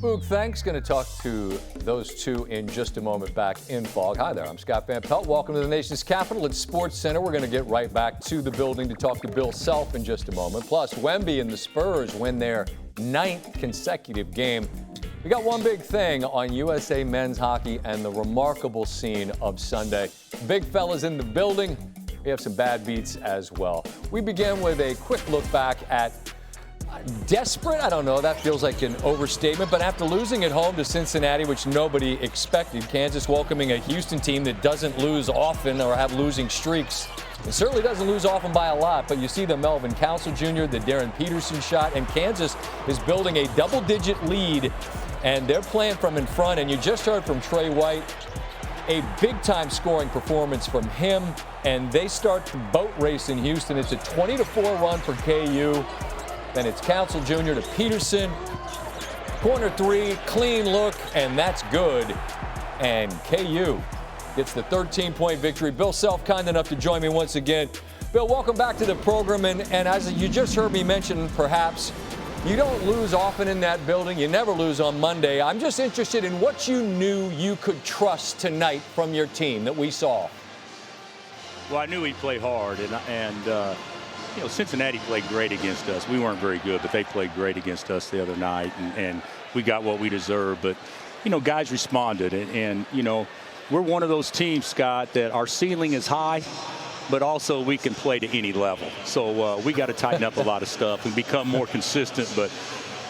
Boog, thanks. Going to talk to those two in just a moment back in Fog. Hi there, I'm Scott Van Pelt. Welcome to the nation's capital at SportsCenter. We're going to get right back to the building to talk to Bill Self in just a moment. Plus, Wemby and the Spurs win their 9th consecutive game. We got one big thing on USA men's hockey and the remarkable scene of Sunday. Big fellas in the building. We have some bad beats as well. We begin with a quick look back at desperate, I don't know, that feels like an overstatement, but after losing at home to Cincinnati, which nobody expected, Kansas welcoming a Houston team that doesn't lose often or have losing streaks. It certainly doesn't lose often by a lot, but you see the Melvin Council Jr., the Darren Peterson shot, and Kansas is building a double-digit lead, and they're playing from in front, and you just heard from Trey White, a big-time scoring performance from him, and they start the boat race in Houston. It's a 20-4 run for KU. Then it's Council Jr. to Peterson. Corner three, clean look, and that's good. And KU gets the 13-point victory. Bill Self, kind enough to join me once again. Bill, welcome back to the program. And as you just heard me mention, perhaps, you don't lose often in that building. You never lose on Monday. I'm just interested in what you knew you could trust tonight from your team that we saw. Well, I knew he'd play hard, and Cincinnati played great against us. We weren't very good, but they played great against us the other night, and we got what we deserved. But, guys responded, and we're one of those teams, Scott, that our ceiling is high, but also we can play to any level. So we got to tighten up a lot of stuff and become more consistent. But,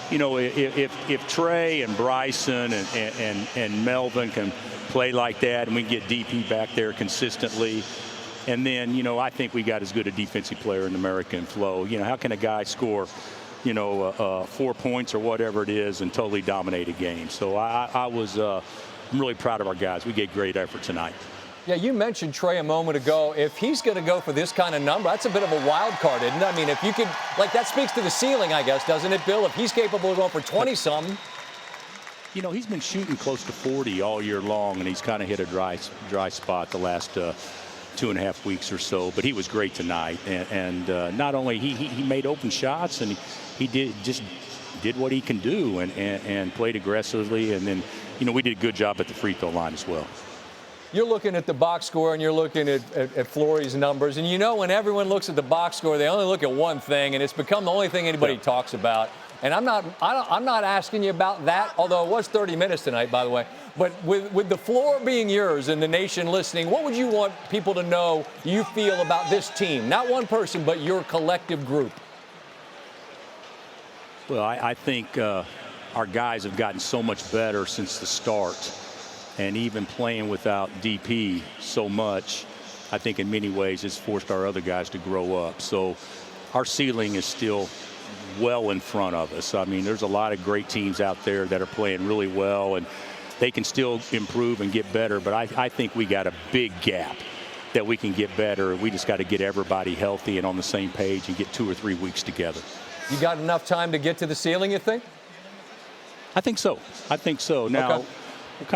if Trey and Bryson and Melvin can play like that, and we can get DP back there consistently, and then, I think we got as good a defensive player in America in Flo. How can a guy score, 4 points or whatever it is and totally dominate a game? So I'm really proud of our guys. We gave great effort tonight. Yeah, you mentioned Trey a moment ago. If he's going to go for this kind of number, that's a bit of a wild card, isn't it? I mean, if you could, that speaks to the ceiling, I guess, doesn't it, Bill? If he's capable of going for 20-something. He's been shooting close to 40 all year long, and he's kind of hit a dry spot the last 2.5 weeks or so, but he was great tonight, and not only he made open shots, and he did what he can do, and played aggressively, and then we did a good job at the free throw line as well. You're looking at the box score and you're looking at Flory's numbers, and when everyone looks at the box score, they only look at one thing, and it's become the only thing anybody talks about. And I'm not asking you about that, although it was 30 minutes tonight, by the way. But with the floor being yours and the nation listening, what would you want people to know you feel about this team? Not one person, but your collective group. Well, I think our guys have gotten so much better since the start. And even playing without DP so much, I think in many ways it's forced our other guys to grow up. So our ceiling is still well in front of us. I mean, there's a lot of great teams out there that are playing really well, and they can still improve and get better. But I think we got a big gap that we can get better. We just got to get everybody healthy and on the same page and get 2 or 3 weeks together. You got enough time to get to the ceiling, you think? I think so. Now, okay.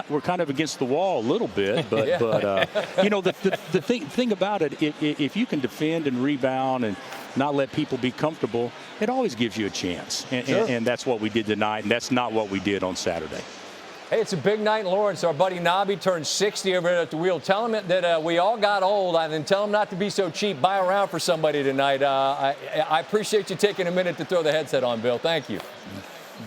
We're kind of against the wall a little bit, but yeah. The thing about it, if you can defend and rebound and not let people be comfortable, it always gives you a chance. And that's what we did tonight, and that's not what we did on Saturday. Hey, it's a big night in Lawrence. Our buddy Nobby turned 60 over at the wheel. Tell him that we all got old, and then tell him not to be so cheap. Buy around for somebody tonight. I appreciate you taking a minute to throw the headset on, Bill. Thank you.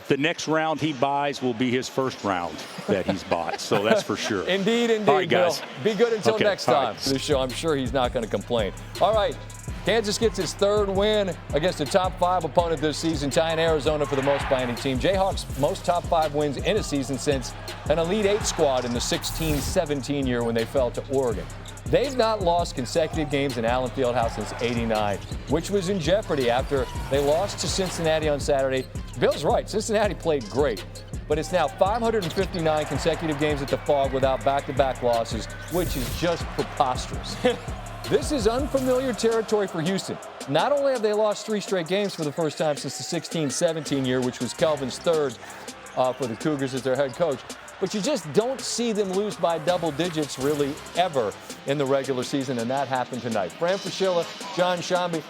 The next round he buys will be his first round that he's bought, so that's for sure. Indeed, all right, guys. Bill. Be good until next time for this show. I'm sure he's not going to complain. All right, Kansas gets his 3rd win against a top 5 opponent this season, tying Arizona for the most by any team. Jayhawks most top 5 wins in a season since an Elite 8 squad in the 16-17 year when they fell to Oregon. They've not lost consecutive games in Allen Fieldhouse since '89, which was in jeopardy after they lost to Cincinnati on Saturday. Bill's right. Cincinnati played great, but it's now 559 consecutive games at the Fog without back-to-back losses, which is just preposterous. This is unfamiliar territory for Houston. Not only have they lost 3 straight games for the first time since the 16-17 year, which was Kelvin's 3rd for the Cougars as their head coach, but you just don't see them lose by double digits really ever in the regular season, and that happened tonight. Fran Fraschilla, Sciambi,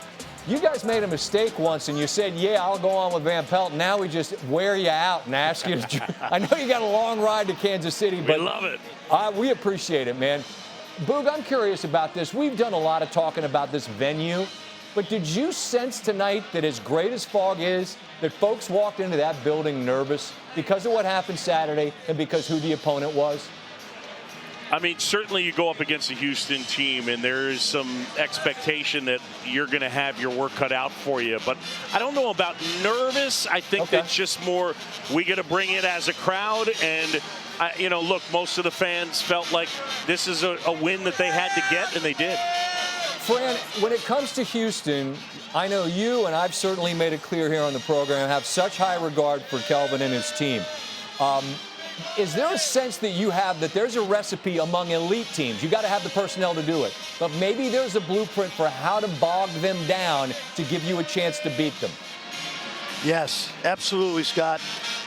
You guys made a mistake once, and you said, yeah, I'll go on with Van Pelt. Now we just wear you out and ask you to – I know you got a long ride to Kansas City, but – we love it. We appreciate it, man. Boog, I'm curious about this. We've done a lot of talking about this venue, but did you sense tonight that as great as Fog is, that folks walked into that building nervous because of what happened Saturday and because who the opponent was? I mean, certainly you go up against a Houston team, and there is some expectation that you're going to have your work cut out for you. But I don't know about nervous. I think that's just more we got to bring it as a crowd. And, look, most of the fans felt like this is a win that they had to get, and they did. Fran, when it comes to Houston, I know you, and I've certainly made it clear here on the program, have such high regard for Kelvin and his team. Is there a sense that you have that there's a recipe among elite teams? You got to have the personnel to do it. But maybe there's a blueprint for how to bog them down to give you a chance to beat them. Yes, absolutely, Scott.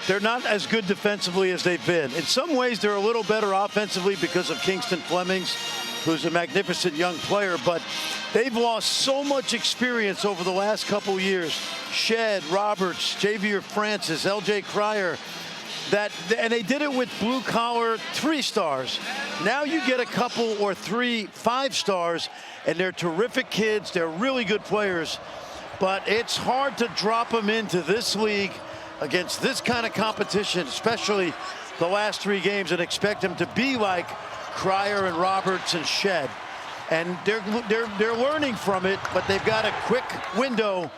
They're not as good defensively as they've been. In some ways, they're a little better offensively because of Kingston Flemings, who's a magnificent young player. But they've lost so much experience over the last couple years. Shed, Roberts, Javier Francis, L.J. Cryer. And they did it with blue-collar 3-stars. Now you get a couple or 3 5-stars, and they're terrific kids. They're really good players. But it's hard to drop them into this league against this kind of competition, especially the last 3 games, and expect them to be like Cryer and Roberts and Shed. And they're learning from it, but they've got a quick window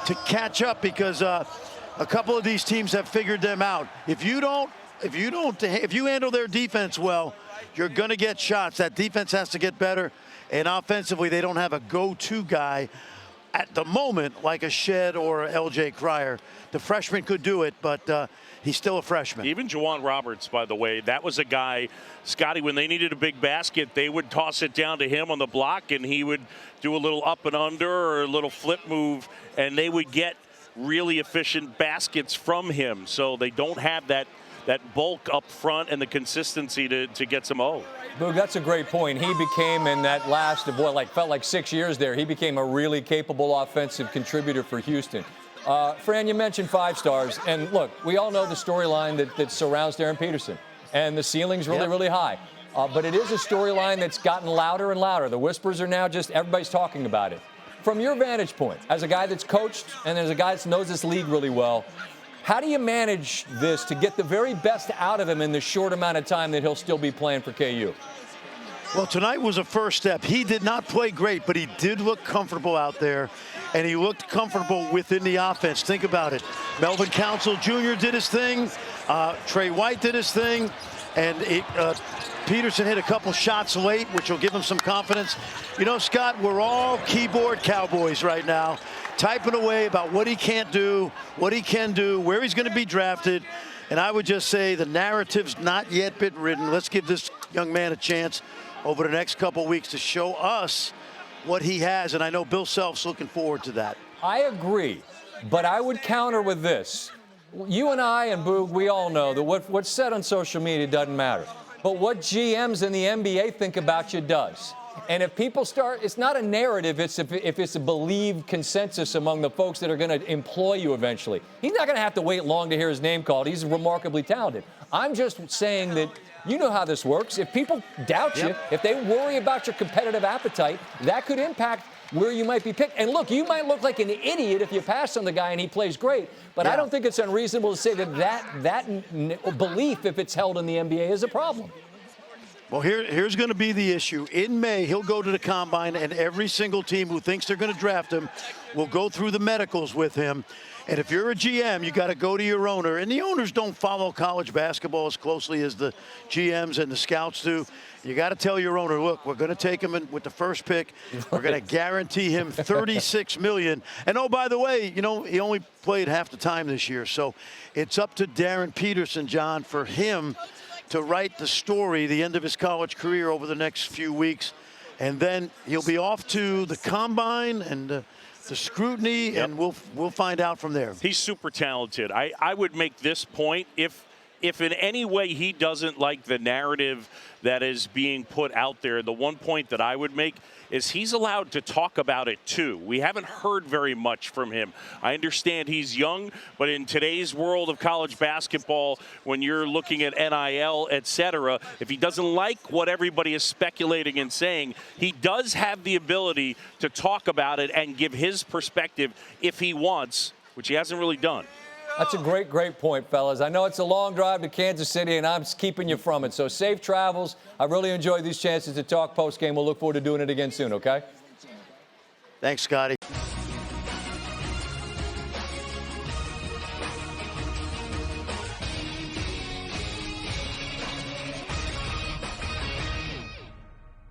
to catch up because a couple of these teams have figured them out. If you handle their defense well, you're going to get shots. That defense has to get better. And offensively, they don't have a go-to guy at the moment like a Shed or L.J. Cryer. The freshman could do it, but he's still a freshman. Even Juwan Roberts, by the way, that was a guy, Scotty, when they needed a big basket, they would toss it down to him on the block, and he would do a little up and under or a little flip move, and they would get really efficient baskets from him. So they don't have that bulk up front and the consistency to get some O. Boog, that's a great point. He became, in that last, felt like 6 years there, he became a really capable offensive contributor for Houston. Fran, you mentioned 5 stars. And look, we all know the storyline that surrounds Darren Peterson. And the ceiling's really, really high. But it is a storyline that's gotten louder and louder. The whispers are now just everybody's talking about it. From your vantage point, as a guy that's coached and as a guy that knows this league really well, how do you manage this to get the very best out of him in the short amount of time that he'll still be playing for KU? Well, tonight was a first step. He did not play great, but he did look comfortable out there, and he looked comfortable within the offense. Think about it. Melvin Council Jr. did his thing. Trey White did his thing. And Peterson hit a couple shots late, which will give him some confidence. You know, Scott, we're all keyboard cowboys right now, typing away about what he can't do, what he can do, where he's going to be drafted. And I would just say the narrative's not yet been written. Let's give this young man a chance over the next couple weeks to show us what he has. And I know Bill Self's looking forward to that. I agree, but I would counter with this. You and I and Boog, we all know that what's said on social media doesn't matter. But what GMs in the NBA think about you does. And if people start, it's not a narrative, if it's a believed consensus among the folks that are going to employ you eventually. He's not going to have to wait long to hear his name called. He's remarkably talented. I'm just saying that you know how this works. If people doubt you, if they worry about your competitive appetite, that could impact where you might be picked. And look, you might look like an idiot if you pass on the guy and he plays great, but I don't think it's unreasonable to say that belief, if it's held in the NBA, is a problem. Well, here's going to be the issue. In May, he'll go to the Combine, and every single team who thinks they're going to draft him will go through the medicals with him. And if you're a GM, you got to go to your owner. And the owners don't follow college basketball as closely as the GMs and the scouts do. You got to tell your owner, look, we're going to take him in with the first pick. We're going to guarantee him $36 million. And, oh, by the way, you know, he only played half the time this year. So it's up to Darren Peterson, John, for him to write the story, the end of his college career over the next few weeks. And then he'll be off to the Combine and the scrutiny, and we'll find out from there. He's super talented. I would make this point. If if in any way he doesn't like the narrative that is being put out there, the one point that I would make is he's allowed to talk about it too. We haven't heard very much from him. I understand he's young, but in today's world of college basketball, when you're looking at NIL, etc., if he doesn't like what everybody is speculating and saying, he does have the ability to talk about it and give his perspective if he wants, which he hasn't really done. That's a great, great point, fellas. I know it's a long drive to Kansas City, and I'm keeping you from it. So safe travels. I really enjoyed these chances to talk post-game. We'll look forward to doing it again soon, okay? Thanks, Scotty.